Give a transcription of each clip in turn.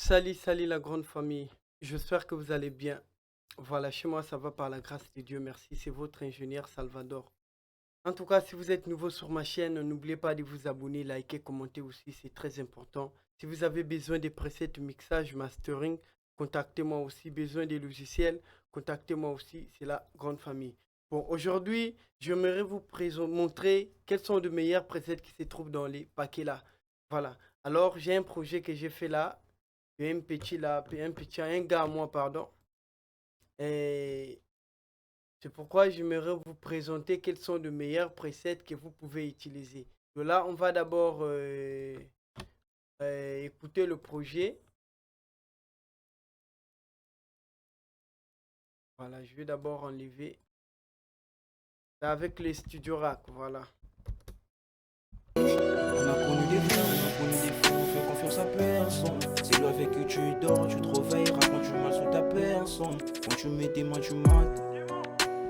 Salut, salut la grande famille. J'espère que vous allez bien. Voilà, chez moi ça va par la grâce de Dieu, merci. C'est votre ingénieur Salvador. En tout cas, si vous êtes nouveau sur ma chaîne, n'oubliez pas de vous abonner, liker, commenter aussi, c'est très important. Si vous avez besoin de presets de mixage, mastering, contactez-moi aussi. Besoin des logiciels, contactez-moi aussi. C'est la grande famille. Bon, aujourd'hui, j'aimerais vous montrer quels sont les meilleurs presets qui se trouvent dans les paquets là. Voilà. Alors, j'ai un projet que j'ai fait là. Un petit là, un gars à moi, pardon. Et c'est pourquoi j'aimerais vous présenter quels sont les meilleurs presets que vous pouvez utiliser. Donc là, on va d'abord écouter le projet. Voilà, je vais d'abord enlever. C'est avec les Studio Rack, voilà. On a connu des vrais, on a connu des fous, on fait confiance à personne. C'est lui avec qui tu dors, tu te réveilleras quand tu mal sous ta personne. Quand tu mets tes mains, tu mates.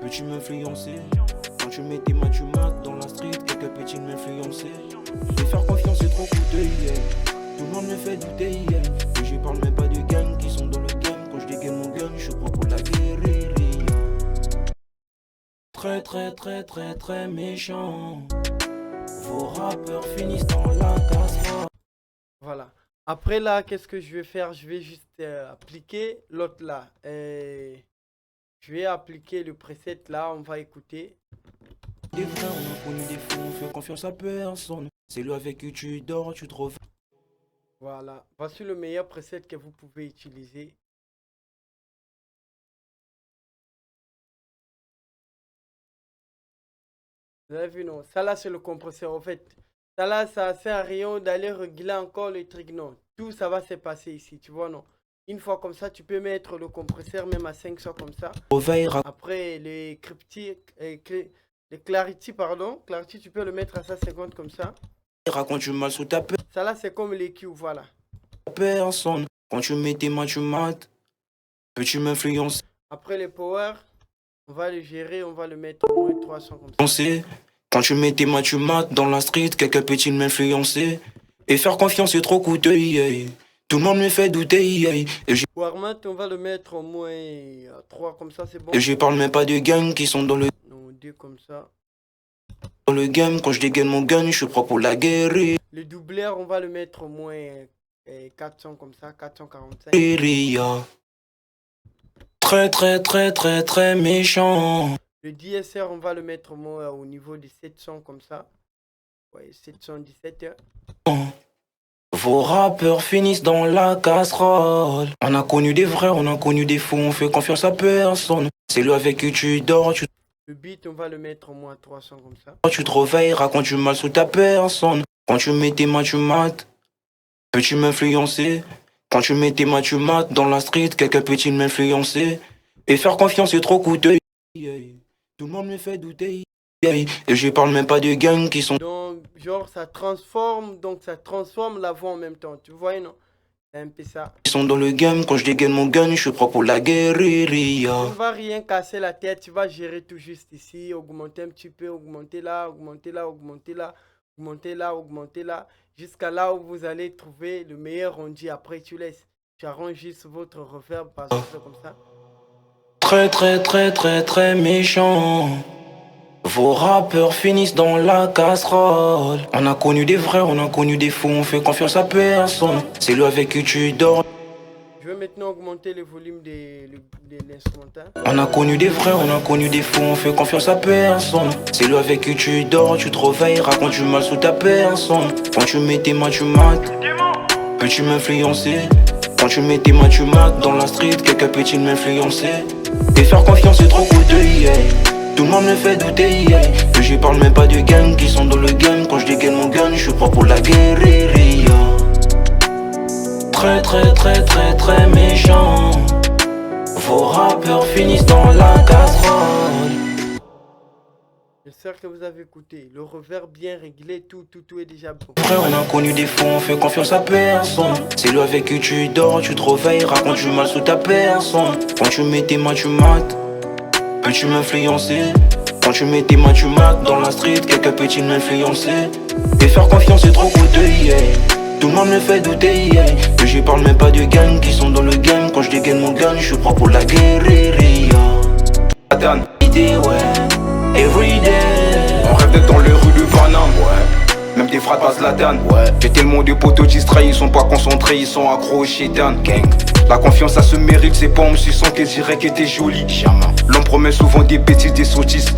Peux-tu m'influencer? Quand tu mets tes mains, tu mates. Dans la street, quelques petits m'influencer. Et faire confiance, c'est trop coûteux, yeah. Tout le monde me fait douter, yeah. Et je parle même pas de gangs qui sont dans le game. Quand je dégaine mon gun, je suis prêt pour la guérir, yeah. Très, très, très, très, très méchant. Vos rappeurs finissent dans la casserole. Voilà. Après là, qu'est-ce que je vais faire? Je vais juste appliquer l'autre là. Je vais appliquer le preset là, on va écouter. Des vrais, on a connu des fous, on fait confiance à personne. C'est lui avec qui tu dors, tu te réveilles. Voilà. Voici le meilleur preset que vous pouvez utiliser. Vous avez vu, non? Ça là, c'est le compresseur. En fait, ça là, ça sert à rien d'aller régler encore les trucs. Non. Tout ça va se passer ici, tu vois, non? Une fois comme ça, tu peux mettre le compresseur même à 500 comme ça. Après, les cryptiques, les clarity, pardon. Clarity, tu peux le mettre à 150 comme ça. Raconte du mal sous ta Ça là, c'est comme les Q, voilà. personne. Quand tu mets tes mains, tu mates. Peux-tu m'influencer? Après les power, on va le gérer, on va le mettre au moins 300 comme ça. Quand tu mets tes mains, tu mates. Dans la street, quelques petits m'influencer. Et faire confiance, c'est trop coûteux, yeah. Tout le monde me fait douter, yeah. Warmat, on va le mettre au moins à 3 comme ça, c'est bon. Et je parle même pas de gangs qui sont dans le... Non, 2 comme ça. Dans le game, quand je dégaine mon gun, je suis prêt pour la guérir. Le doubleur, on va le mettre au moins 400 comme ça, 445. Très, très, très, très, très méchant. Le DSR, on va le mettre au moins au niveau de 700 comme ça. Ouais, 717. Vos rappeurs finissent dans la casserole. On a connu des vrais, on a connu des fous, on fait confiance à personne. C'est lui avec qui tu dors, Le beat, on va le mettre au moins 300 comme ça. tu te réveilles, raconte du mal sous ta personne. Quand tu mets tes mains, tu mates. Peux-tu m'influencer? Quand tu mets tes mains, tu mates. Dans la street, quelques petits m'influencer. Et faire confiance, c'est trop coûteux. Tout le monde me fait douter. Et je parle même pas de gangs qui sont... Donc, genre, ça transforme la voix en même temps. Tu vois, non? C'est un peu ça. Ils sont dans le game, quand je dégaine mon gun, je suis prêt pour la guérir. Tu ne vas rien casser la tête, tu vas gérer tout juste ici, augmenter un petit peu, augmenter là, augmenter là, augmenter là, augmenter là, augmenter là, jusqu'à là où vous allez trouver le meilleur rendu. Après, tu laisses. Tu arranges juste votre reverb, par exemple, comme ça. Très, très, très, très, très méchant. Vos rappeurs finissent dans la casserole. On a connu des vrais, on a connu des fous, on fait confiance à personne. C'est lui avec qui tu dors. Je vais maintenant augmenter le volume de l'instrumental. On a connu des vrais, on a connu des fous, on fait confiance à personne. C'est lui avec qui tu dors, tu te réveilles, raconte du mal sous ta personne. Quand tu mets tes mains, tu mates. Peux-tu m'influencer? Quand tu mets tes mains, tu mates. Dans la street, quelques petits m'influencer. Et faire confiance, c'est trop coûteux, yeah. Tout le monde me fait douter, yeah. Que je parle même pas de gangs qui sont dans le game. Quand je dégaine mon gun, je suis prêt pour la guérir, yeah. Très, très, très, très, très méchant. Vos rappeurs finissent dans la casserole. J'espère que vous avez écouté. Le reverb bien réglé, tout est déjà bon. Frère, on a connu des fous, on fait confiance à personne. C'est lui avec qui tu dors, tu te réveilles, raconte du mal sous ta personne. Quand tu mets tes mains, tu mates. Peux-tu m'influencer? Quand tu mets tes mains, tu mates. Dans la street, quelques petits m'influencer. Et faire confiance, c'est trop coûteux, yeah. Tout le monde me fait douter, yeah. Que je parle même pas de gang qui sont dans le game. Quand je dégaine mon gun, je suis prêt pour la guérilla. Attends, ouais, everyday. On rêve d'être dans les rues de Vanham, ouais. Même des frères passent la danne, ouais. J'ai tellement de potos distraits, ils sont pas concentrés, ils sont accrochés Dan gang. La confiance ça se mérite, c'est pas en me suçant qu'elle dirait qu'elle était jolie. L'homme promet souvent des bêtises, des sottises.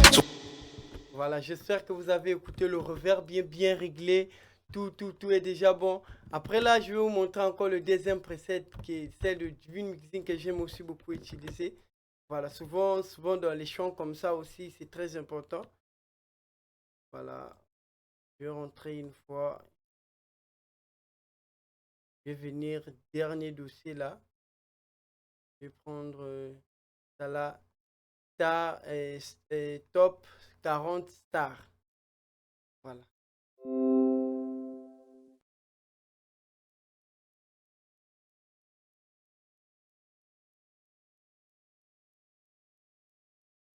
Voilà, j'espère que vous avez écouté le reverb bien réglé. Tout est déjà bon. Après là, je vais vous montrer encore le deuxième preset qui est celle de Divine Mixing que j'aime aussi beaucoup utiliser. Voilà, souvent dans les chants comme ça aussi, c'est très important. Voilà, je vais rentrer une fois. Je vais venir, dernier dossier là. Je vais prendre ça là. Star top 40 stars. Voilà.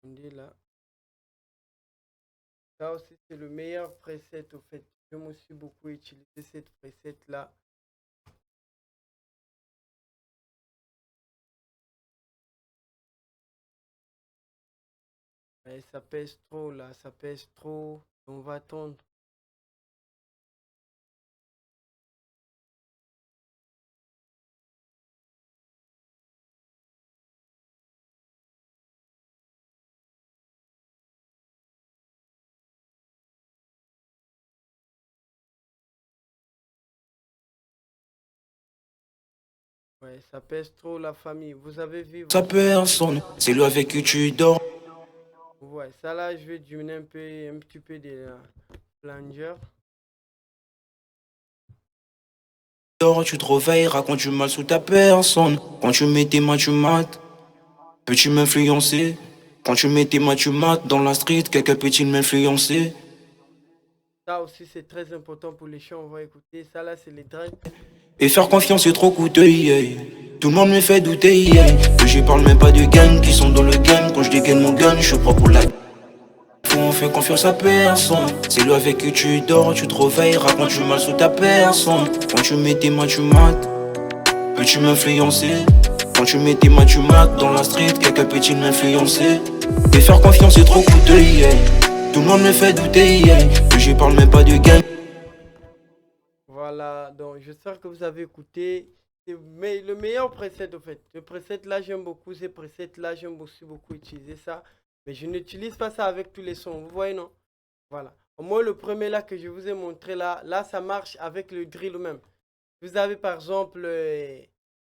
On dit là. Ça aussi c'est le meilleur preset au fait. J'aime aussi beaucoup utiliser cette preset là. Et ça pèse trop là, ça pèse trop. On va attendre. Ouais, ça pèse trop la famille. Vous avez vu. Ça personne, c'est lui avec qui tu dors. Ouais, ça là, je vais diminuer un petit peu de flanger. Tu te réveilles, raconte du mal sous ta personne. Quand tu mets tes mains, tu mates. Peux-tu m'influencer? Quand tu mets tes mains, tu mates. Dans la street, quelqu'un peut-il m'influencer? Ça aussi, c'est très important pour les chants. On va écouter. Ça là, c'est les drags. Et faire confiance, c'est trop coûteux, yeah. Tout le monde me fait douter, yeah. Que je parle même pas de gang qui sont dans le game. Quand je dégaine mon gun, je suis prêt pour la. On fait confiance à personne. C'est lui avec qui tu dors, tu te réveilles, raconte du mal sous ta personne. Quand tu mets tes mains, tu mates. Peux-tu m'influencer? Quand tu mets tes mains, tu mates. Dans la street, quelqu'un peut-il m'influencer? Et faire confiance, c'est trop coûteux, yeah. Tout le monde me fait douter, yeah. Que je parle même pas de gang. Voilà, donc j'espère que vous avez écouté. Mais le meilleur preset, au fait. Le preset là, j'aime beaucoup. Ces presets là, j'aime aussi beaucoup utiliser ça. Mais je n'utilise pas ça avec tous les sons. Vous voyez, non? Voilà. Au moins, le premier là que je vous ai montré là, ça marche avec le drill même. Vous avez par exemple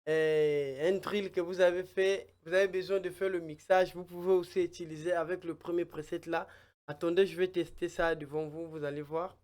un drill que vous avez fait. Vous avez besoin de faire le mixage. Vous pouvez aussi utiliser avec le premier preset là. Attendez, je vais tester ça devant vous. Vous allez voir.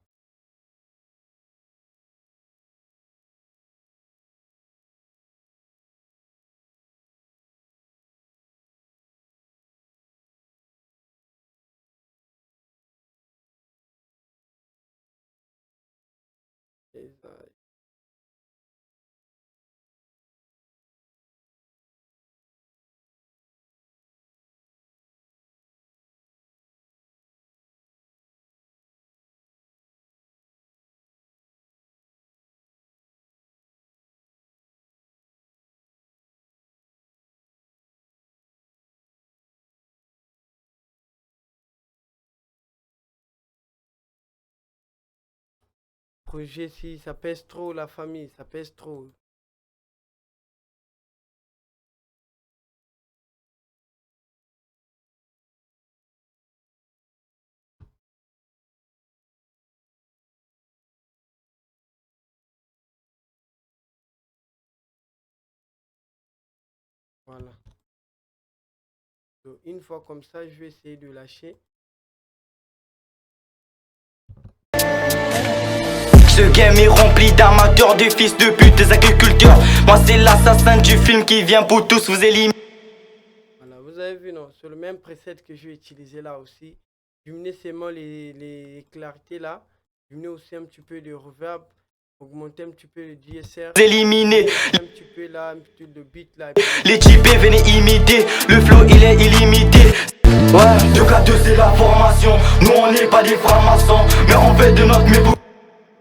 Projet, si ça pèse trop la famille, ça pèse trop. Voilà. Donc, une fois comme ça, je vais essayer de lâcher. Ce game est rempli d'amateurs, de fils de pute, des agriculteurs. Moi c'est l'assassin du film qui vient pour tous vous éliminer. Voilà, vous avez vu, non? Sur le même preset que je vais utiliser là aussi. Diminuer seulement les clarités là. Diminuer aussi un petit peu de reverb. Augmenter un petit peu le DSR. Éliminer. Un petit peu là, un petit peu de beat là. Les types venez imiter. Le flow il est illimité. Ouais, 2K2 c'est la formation. Nous on n'est pas des francs-maçons, mais on fait de notre mieux.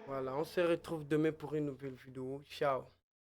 Voilà, On se retrouve demain pour une nouvelle vidéo. Ciao.